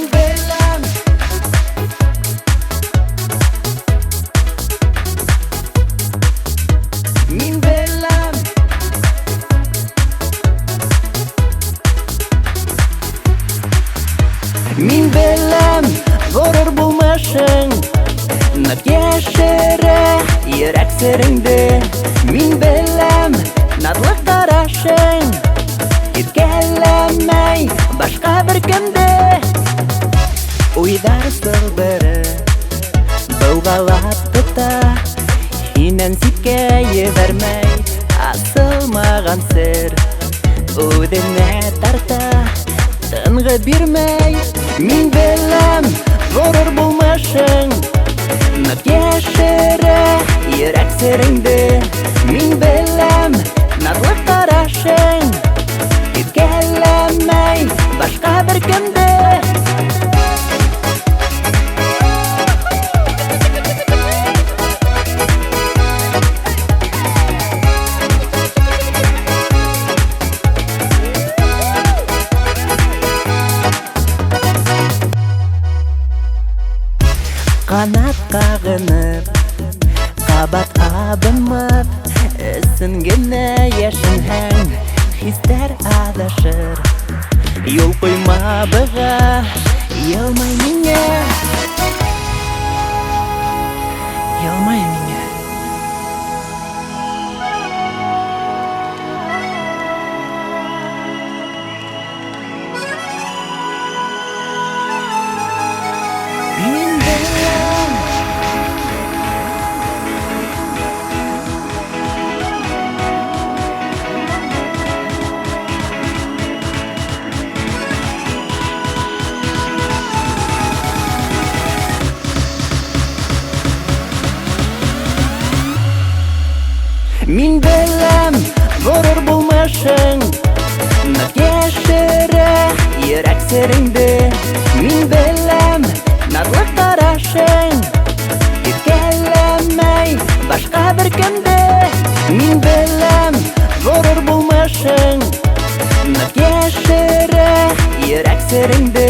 Мин беләм, мин беләм, мин беләм, горор булмашың, нык яшерә йөрәк сереңде. Мин беләм, натлы карашың, иркәләмәй башка бер кемдә. Уйдар сылбыры былгалап тота, һиннән ситкә ебәрмәй асылмаган сер үденә тарта, тынғы бирмәй. Мин беләм, горор булмашың, нык яшерә йөрәк сереңде. Мин беләм, натлы карашың, иркәләмәй башка бер кемдә. Канат кагынып, кабат абынмап, өсөн генә яшенһәң, хистәр адашыр. Юл куйма быга, елмай миңа, елмай миңа. Мин беләм, мин беләм, горор булмашың, нык яшерә йөрәк сереңде. Мин беләм, натлы карашың, иркәләмәй башка бер кемдә. Мин беләм, горор булмашың, нык яшерә йөрәк сереңде.